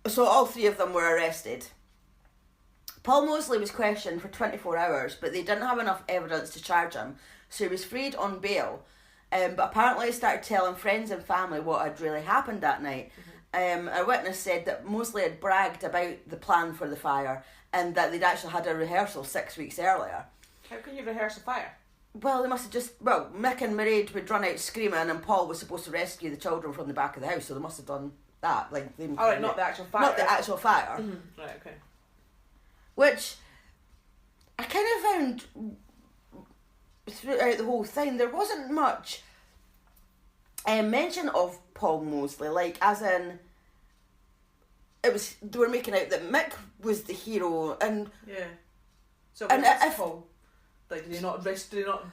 So all three of them were arrested. Paul Mosley was questioned for 24 hours, but they didn't have enough evidence to charge him, so he was freed on bail. But apparently he started telling friends and family what had really happened that night. A witness said that Mosley had bragged about the plan for the fire and that they'd actually had a rehearsal 6 weeks earlier. How can you rehearse a fire? Well, they must have just... Well, Mick and Mairead would run out screaming and Paul was supposed to rescue the children from the back of the house, so they must have done that. Like, they not the actual fire. Not the actual fire. Mm-hmm. Right, okay. Which I kind of found throughout the whole thing, there wasn't much mention of Paul Mosley, like, as in... They were making out that Mick was the hero, and... Yeah. So, and what's Paul? Like, did he not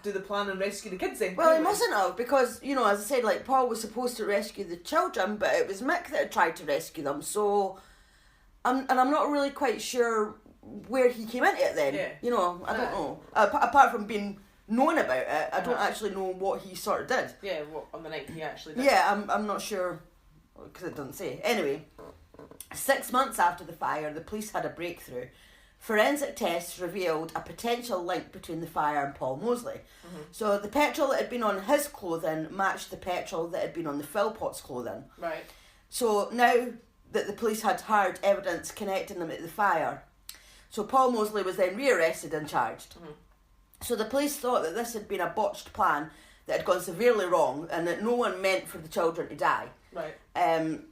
do the plan and rescue the kids then? Well, he mustn't have, because, you know, as I said, like, Paul was supposed to rescue the children, but it was Mick that had tried to rescue them, so... I'm not really quite sure where he came into it then. Yeah. You know, I don't know. Apart from being known about it, I don't actually know what he sort of did. Yeah, what, on the night he actually did. Yeah, I'm not sure, because it doesn't say. Anyway, 6 months after the fire, the police had a breakthrough. Forensic tests revealed a potential link between the fire and Paul Mosley. Mm-hmm. So the petrol that had been on his clothing matched the petrol that had been on the Philpotts' clothing. Right. So now that the police had hard evidence connecting them to the fire, so Paul Mosley was then rearrested and charged. Mm-hmm. So the police thought that this had been a botched plan that had gone severely wrong and that no one meant for the children to die. Right.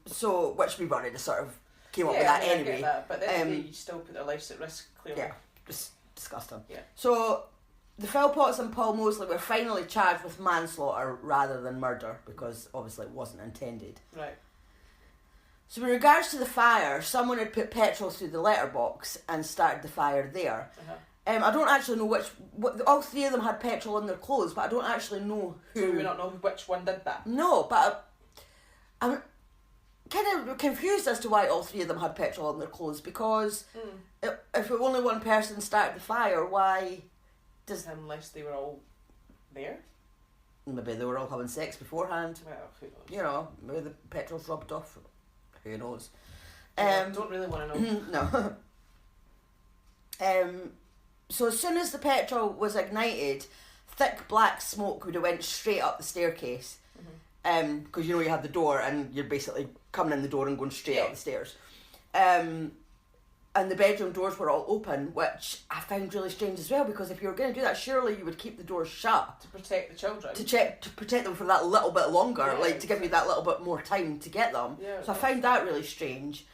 So, which we've already sort of came up with that anyway. I get that, but then you still put their lives at risk, clearly. Yeah, just disgusting. Yeah. So, the Philpotts and Paul Mosley were finally charged with manslaughter rather than murder, because obviously it wasn't intended. Right. So, in regards to the fire, someone had put petrol through the letterbox and started the fire there. Uh-huh. I don't actually know all three of them had petrol in their clothes, but I don't actually know who. So we not know which one did that? No, but I'm kind of confused as to why all three of them had petrol in their clothes, because if only one person started the fire, why does... Unless they were all there? Maybe they were all having sex beforehand. Well, who knows? You know, maybe the petrol's rubbed off. Who knows? Don't really want to know. No. So as soon as the petrol was ignited, thick black smoke would have went straight up the staircase. Because you know you had the door and you're basically coming in the door and going straight up the stairs. And the bedroom doors were all open, which I found really strange as well, because if you were going to do that, surely you would keep the doors shut. To protect the children. To protect them for that little bit longer, to give you that little bit more time to get them. Yeah, so I found that really strange.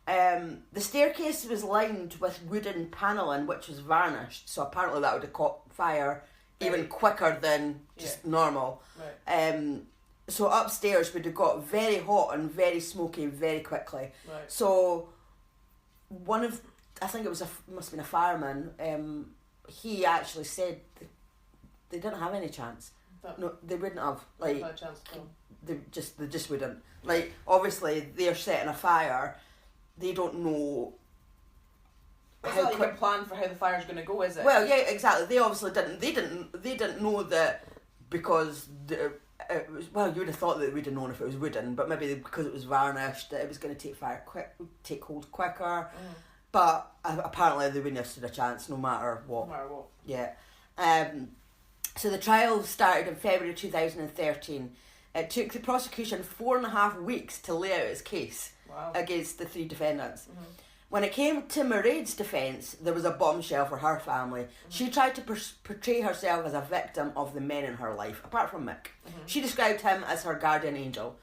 The staircase was lined with wooden panelling, which was varnished, so apparently that would have caught fire even quicker than just normal. Right. So upstairs would have got very hot and very smoky very quickly. Right. So I think it was must have been a fireman, he actually said they didn't have any chance. No, they wouldn't have. Like, no chance at all. They just wouldn't. Like, obviously they're setting a fire. They don't know. It's not like a plan for how the fire's going to go, is it? Well, yeah, exactly. They obviously didn't. They didn't know that because you would have thought that they would have known if it was wooden, but maybe because it was varnished that it was going to take hold quicker. But apparently they wouldn't have stood a chance, no matter what. Yeah. So the trial started in February 2013. It took the prosecution 4.5 weeks to lay out its case against the three defendants. When it came to Mairead's defence, there was a bombshell for her family. She tried to portray herself as a victim of the men in her life, apart from Mick. She described him as her guardian angel.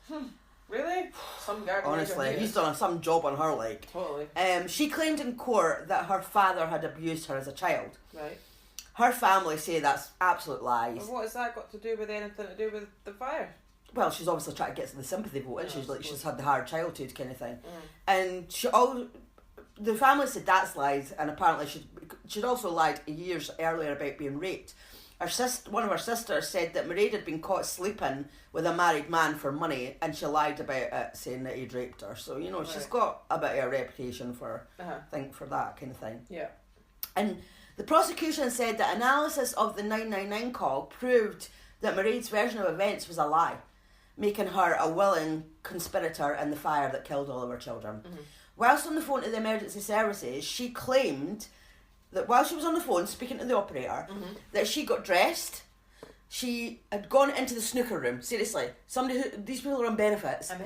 Really? Some guardian Honestly, angel. he's done some job on her, like. Totally. She claimed in court that her father had abused her as a child. Right. Her family say that's absolute lies. Well, what has that got to do with anything to do with the fire? Well, she's obviously trying to get to the sympathy vote, and she's had the hard childhood kind of thing. And the family said that's lies, and apparently she'd also lied years earlier about being raped. One of her sisters said that Mairead had been caught sleeping with a married man for money, and she lied about it, saying that he'd raped her. So, you know, she's got a bit of a reputation for that kind of thing. Yeah. And the prosecution said that analysis of the 999 call proved that Mairead's version of events was a lie, making her a willing conspirator in the fire that killed all of her children. Whilst on the phone to the emergency services, she claimed that while she was on the phone speaking to the operator, that she got dressed, she had gone into the snooker room. Seriously, these people are on benefits, and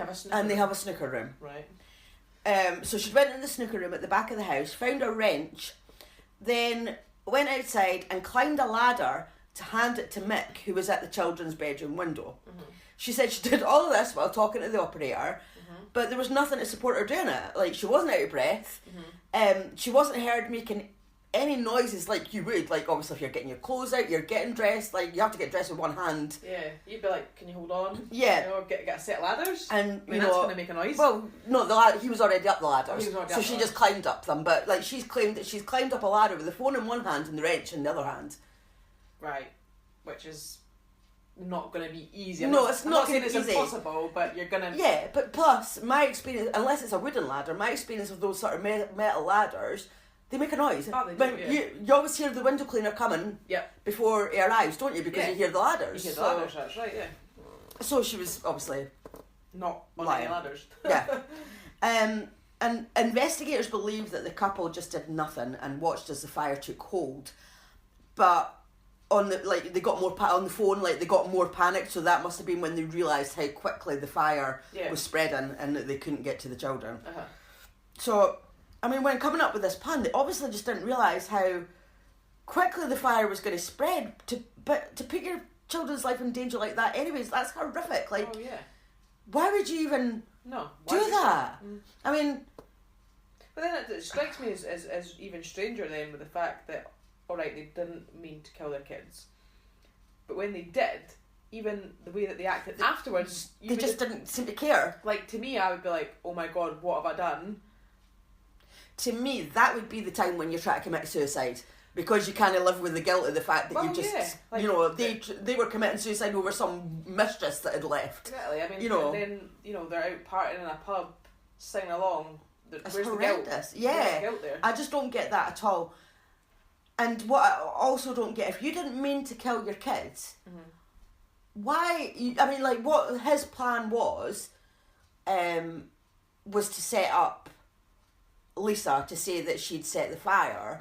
they have a snooker room. Right. So she went into the snooker room at the back of the house, found a wrench, then went outside and climbed a ladder to hand it to Mick, who was at the children's bedroom window. She said she did all of this while talking to the operator, but there was nothing to support her doing it. Like, she wasn't out of breath. She wasn't heard making any noises like you would. Like, obviously, if you're getting your clothes out, you're getting dressed, like, you have to get dressed with one hand. Yeah, you'd be like, can you hold on? Yeah. You know, get a set of ladders? And, I mean, that's going to make a noise. Well, no, he was already up the ladders. So she just climbed up them. But, like, she's claimed that she's climbed up a ladder with the phone in one hand and the wrench in the other hand. Right. Which is not going to be easy. No, it's not going to be easy. It's impossible, but you're going to... Yeah, but plus, my experience, unless it's a wooden ladder, my experience of those sort of metal ladders, they make a noise. Oh, they do, yeah. You always hear the window cleaner coming before he arrives, don't you? Because you hear the ladders. You hear the ladders, that's right, yeah. So she was obviously... Not on lying. any ladders. Yeah. And investigators believe that the couple just did nothing and watched as the fire took hold. But... they got more on the phone, like, they got more panicked, so that must have been when they realised how quickly the fire was spreading and that they couldn't get to the children. So, I mean, when coming up with this plan, they obviously just didn't realise how quickly the fire was going to spread. But to put your children's life in danger like that, anyways, that's horrific. Like, why would you even do that? I mean... But then it strikes me as even stranger then with the fact that, alright, they didn't mean to kill their kids, but when they did, even the way that they acted afterwards, they just didn't seem to care. Like, to me, I would be like, oh my god, what have I done? To me, that would be the time when you're trying to commit suicide, because you kind of live with the guilt of the fact that you just, like, you know, they were committing suicide over some mistress that had left. Exactly. I mean, you know, and then, you know, they're out partying in a pub, singing along. It's where's horrendous. The guilt? Yeah, where's the guilt there? I just don't get that at all. And what I also don't get, if you didn't mean to kill your kids, why? I mean, like, what his plan was to set up Lisa to say that she'd set the fire.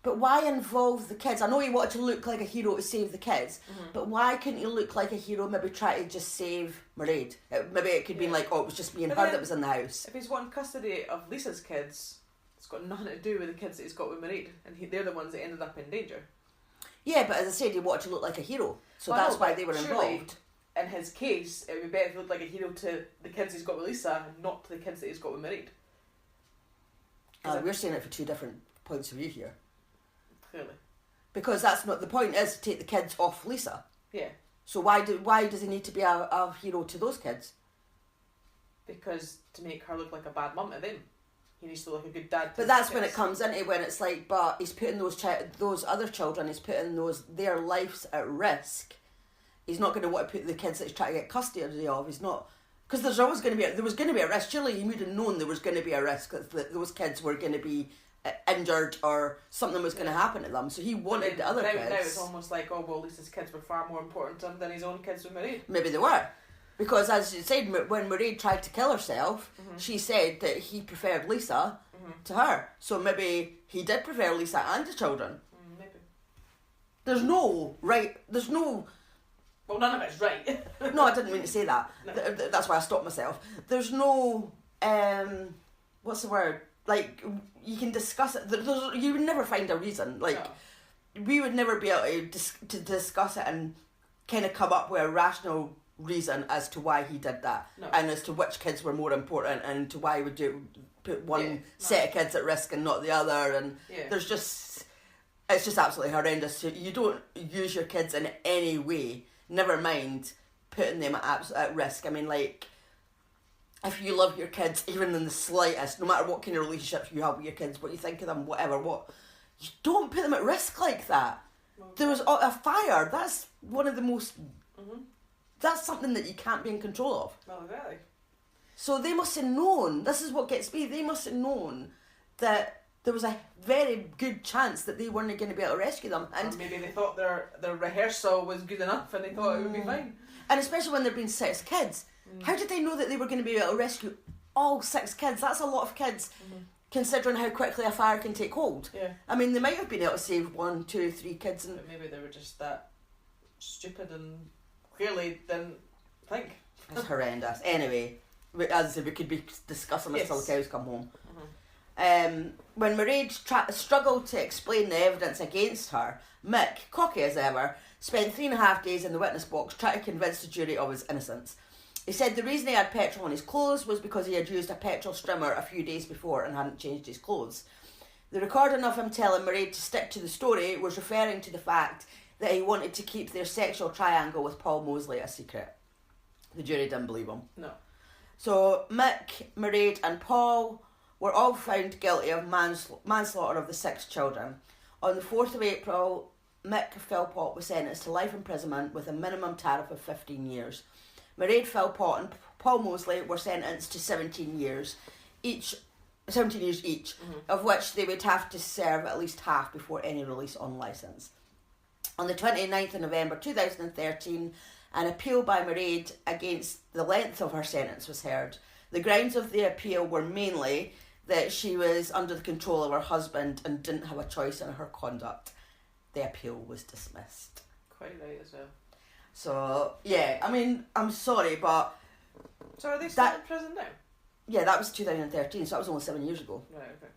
But why involve the kids? I know he wanted to look like a hero to save the kids, but why couldn't he look like a hero, maybe try to just save Mairead? Maybe it could be like, oh, it was just me and her that was in the house. If he's wanting custody of Lisa's kids, it's got nothing to do with the kids that he's got with Mairead, and they're the ones that ended up in danger. Yeah, but as I said, he wanted to look like a hero, so that's why they were involved. In his case, it would be better if he looked like a hero to the kids he's got with Lisa, and not to the kids that he's got with Mairead. We're saying it for two different points of view here. Clearly. Because that's not the point. Is to take the kids off Lisa. Yeah. So why does he need to be a hero to those kids? Because to make her look like a bad mum to them. He needs to look like a good dad. But that's when it comes into when it's like, but he's putting those other children, he's putting their lives at risk. He's not going to want to put the kids that he's trying to get custody of. He's not, because there was going to be a risk. Surely he would have known there was going to be a risk that those kids were going to be injured or something was going to happen to them. So he wanted the other kids. Now it's almost like, oh well, Lisa's kids were far more important to him than his own kids with Mairead. Maybe they were. Because as you said, when Mairead tried to kill herself, she said that he preferred Lisa to her. So maybe he did prefer Lisa and the children. Maybe. There's no right... There's no... Well, none of it's right. No, I didn't mean to say that. No. That's why I stopped myself. There's no... what's the word? Like, you can discuss it. You would never find a reason. Like, we would never be able to discuss it and kind of come up with a rational reason as to why he did that, and as to which kids were more important, and to why he would put one set of kids at risk and not the other. And there's just, it's just absolutely horrendous. So you don't use your kids in any way, never mind putting them at risk. I mean, like, if you love your kids even in the slightest, no matter what kind of relationships you have with your kids, what you think of them, whatever, you don't put them at risk like that. There was a fire. That's one of the most... That's something that you can't be in control of. Well, exactly. So they must have known, this is what gets me, they must have known that there was a very good chance that they weren't going to be able to rescue them. And or maybe they thought their rehearsal was good enough and they thought it would be fine. And especially when there had been 6 kids. How did they know that they were going to be able to rescue all 6 kids? That's a lot of kids, considering how quickly a fire can take hold. Yeah. I mean, they might have been able to save 1, 2, 3 kids. But maybe they were just that stupid and clearly didn't think. It's horrendous. Anyway, as I said, we could be discussing this till the cows come home. When Mairead struggled to explain the evidence against her, Mick, cocky as ever, spent 3.5 days in the witness box trying to convince the jury of his innocence. He said the reason he had petrol on his clothes was because he had used a petrol strimmer a few days before and hadn't changed his clothes. The recording of him telling Mairead to stick to the story was referring to the fact that he wanted to keep their sexual triangle with Paul Mosley a secret. The jury didn't believe him. No. So Mick, Mairead and Paul were all found guilty of manslaughter of the 6 children. On the 4th of April, Mick Philpott was sentenced to life imprisonment with a minimum tariff of 15 years. Mairead Philpott and Paul Mosley were sentenced to 17 years each, of which they would have to serve at least half before any release on licence. On the 29th of November 2013, an appeal by Mairead against the length of her sentence was heard. The grounds of the appeal were mainly that she was under the control of her husband and didn't have a choice in her conduct. The appeal was dismissed. Quite right as well. So, yeah, I mean, I'm sorry, but... So are they still in prison now? Yeah, that was 2013, so that was only 7 years ago. Right, okay.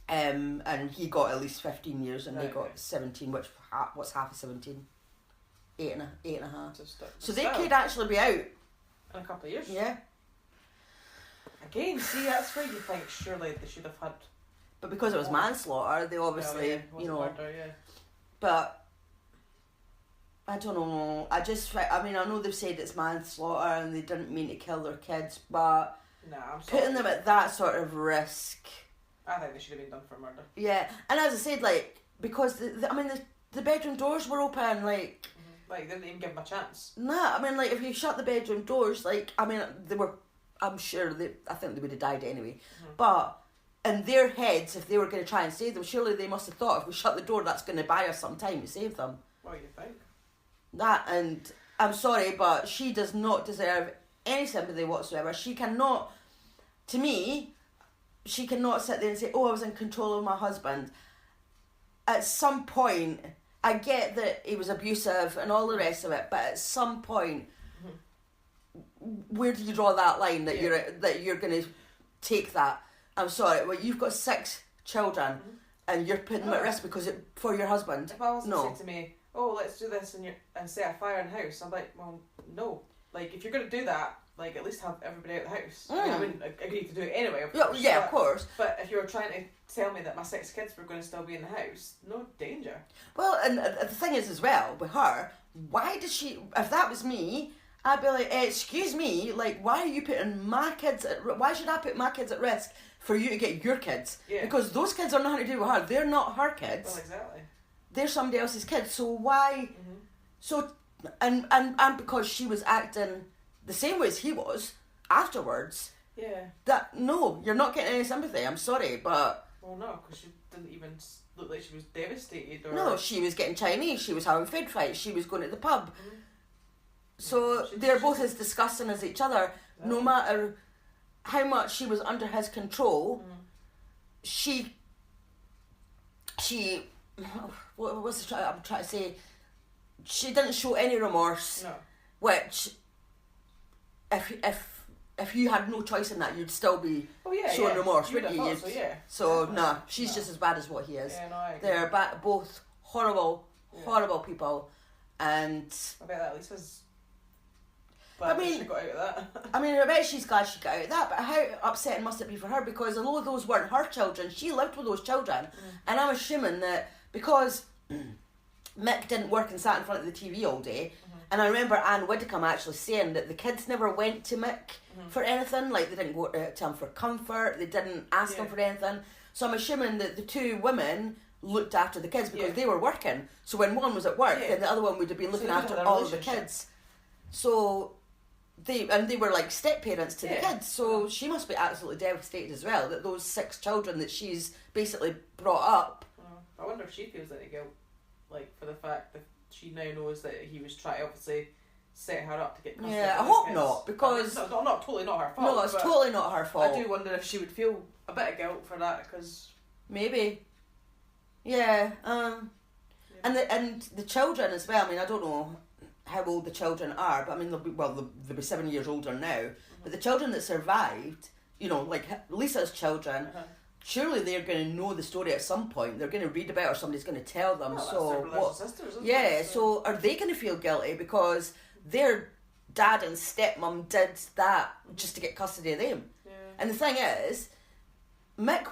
And he got at least 15 years and Right, they got okay. 17, which, what's half of 17? 8.5. So they still, could actually be out. in a couple of years. Yeah. Again, see, that's where you think surely they should have had... But because it was manslaughter, they obviously, Murder, yeah. But I don't know. I know they've said it's manslaughter and they didn't mean to kill their kids, but Nah, I'm sorry. putting them at that sort of risk. I think they should have been done for murder. Yeah, and as I said, like, because the bedroom doors were open, like. Like, they didn't even give them a chance. Nah, I mean, like, if you shut the bedroom doors, like, I mean, they were. I'm sure I think they would have died anyway, but. In their heads, if they were going to try and save them, surely they must have thought, if we shut the door, that's going to buy us some time to save them. What do you think? That, and I'm sorry, but she does not deserve any sympathy whatsoever. She cannot, to me, she cannot sit there and say, oh, I was in control of my husband. At some point, I get that he was abusive and all the rest of it, but at some point, where do you draw that line that you're going to take that? I'm sorry, well, you've got 6 children and you're putting them at risk because for your husband. If I was saying to me, oh, let's do this and set a fire in the house, I'm like, well, no. Like, if you're going to do that, like, at least have everybody out of the house. I mean, I wouldn't agree to do it anyway, of course. Yeah, of course. But if you were trying to tell me that my 6 kids were going to still be in the house, no danger. Well, and the thing is as well, with her, why did she, if that was me, I'd be like, excuse me, like, why are you putting my kids why should I put my kids at risk for you to get your kids? Yeah. Because those kids are nothing to do with her. They're not her kids. Well, exactly. They're somebody else's kids. So why? So, and because she was acting the same way as he was afterwards. Yeah. That, no, you're not getting any sympathy. I'm sorry, but. Well, no, because she didn't even look like she was devastated. Or... No, she was getting Chinese. She was having food fights. She was going to the pub. So they're both as disgusting as each other. No matter how much she was under his control, she what was I'm trying to say? She didn't show any remorse. No. Which, if you had no choice in that, you'd still be showing remorse, wouldn't you? So nah, she's just as bad as what he is. Yeah, no, I agree. They're both horrible people, and I bet that at least was. I mean, she got out of that. I mean, I bet she's glad she got out of that, but how upsetting must it be for her? Because although those weren't her children, she lived with those children, and I'm assuming that because Mick didn't work and sat in front of the TV all day, and I remember Anne Widdicombe actually saying that the kids never went to Mick for anything, like they didn't go to him for comfort, they didn't ask him for anything, so I'm assuming that the 2 women looked after the kids because they were working, so when one was at work, then the other one would have been looking after all of the kids. So they were like step parents to the kids, so she must be absolutely devastated as well that those 6 children that she's basically brought up. I wonder if she feels any guilt, like for the fact that she now knows that he was trying to obviously set her up to get custody. Yeah, I hope not, because it's totally not her fault. No, it's totally not her fault. I do wonder if she would feel a bit of guilt for that, because maybe, and the children as well. I mean, I don't know how old the children are, but I mean they'll be 7 years older now. But the children that survived, like Lisa's children, surely they're going to know the story at some point. They're going to read about it or somebody's going to tell them. Well, so that's their brothers and sisters, isn't yeah, it? so are they going to feel guilty because their dad and stepmom did that just to get custody of them? Yeah. And the thing is, Mick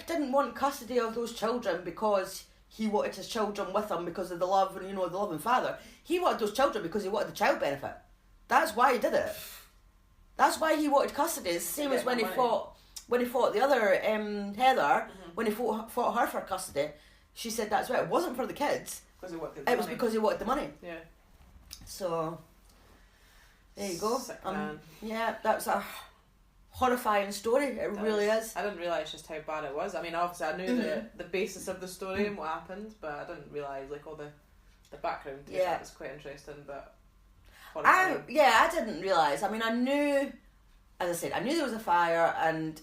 didn't want custody of those children because he wanted his children with him because of the love and, you know, the loving father. He wanted those children because he wanted the child benefit. That's why he did it. That's why he wanted custody. It's the same as when he fought the other Heather, when he fought her for custody. She said that's right. It wasn't for the kids. It was because he wanted the money. Yeah. So there you go. Sick man. Yeah, that's a horrifying story. It really is. I didn't realise just how bad it was. I mean, obviously I knew the basis of the story and what happened, but I didn't realise like all the background. Yeah, that was quite interesting, but horrifying. I didn't realise. I mean, I knew, as I said, I knew there was a fire, and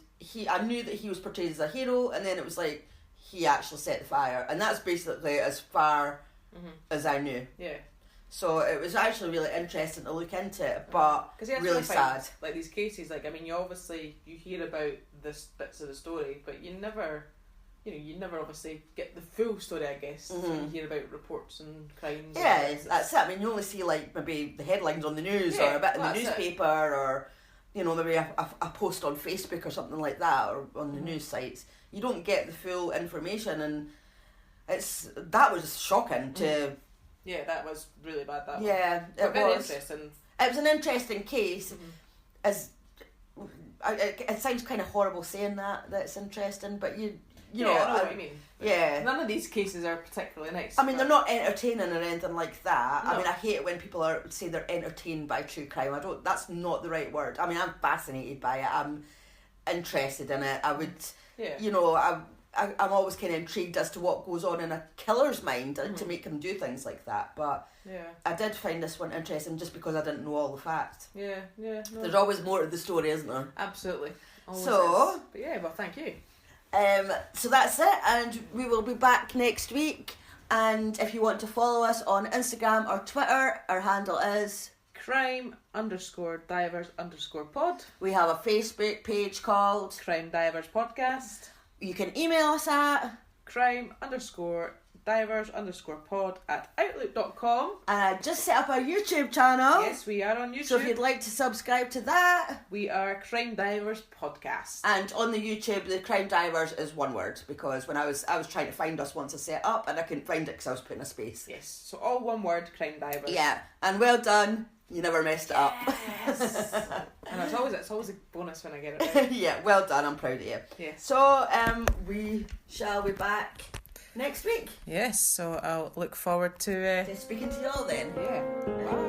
I knew that he was portrayed as a hero, and then it was like he actually set the fire, and that's basically as far as I knew. Yeah. So it was actually really interesting to look into it, but really sad. Like these cases, like I mean, you hear about this bits of the story, but you never obviously get the full story, I guess. So you hear about reports and crimes. Yeah, that's it. I mean, you only see like maybe the headlines on the news or a bit in the newspaper or, you know, maybe a post on Facebook or something like that or on the news sites. You don't get the full information, and that was shocking to... Yeah, that was really bad. That yeah, was. It was. Interesting. It was an interesting case. It sounds kind of horrible saying that it's interesting, but you know, I know what you mean. Yeah. None of these cases are particularly nice. I mean, they're not entertaining or anything like that. No. I mean, I hate it when people say they're entertained by true crime. That's not the right word. I mean, I'm fascinated by it. I'm interested in it. I would, you know, I'm always kind of intrigued as to what goes on in a killer's mind to make him do things like that. But I did find this one interesting just because I didn't know all the facts. Yeah. No. There's always more to the story, isn't there? Absolutely. Always so, is. But yeah, well, thank you. So that's it, and we will be back next week. And if you want to follow us on Instagram or Twitter, our handle is crime_divers_pod. We have a Facebook page called Crime Divers Podcast. You can email us at crime_divers_pod@outlook.com. And I just set up our YouTube channel. Yes, we are on YouTube. So if you'd like to subscribe to that, we are Crime Divers Podcast. And on the YouTube, the Crime Divers is one word, because when I was trying to find us once I set up and I couldn't find it because I was putting a space. Yes, so all one word, Crime Divers. Yeah, and well done. You never messed it up. Yes. And it's always a bonus when I get it right. Yeah, well done. I'm proud of you. Yes. So we shall be back next week. Yes, so I'll look forward to speaking to you all then. Yeah. Bye.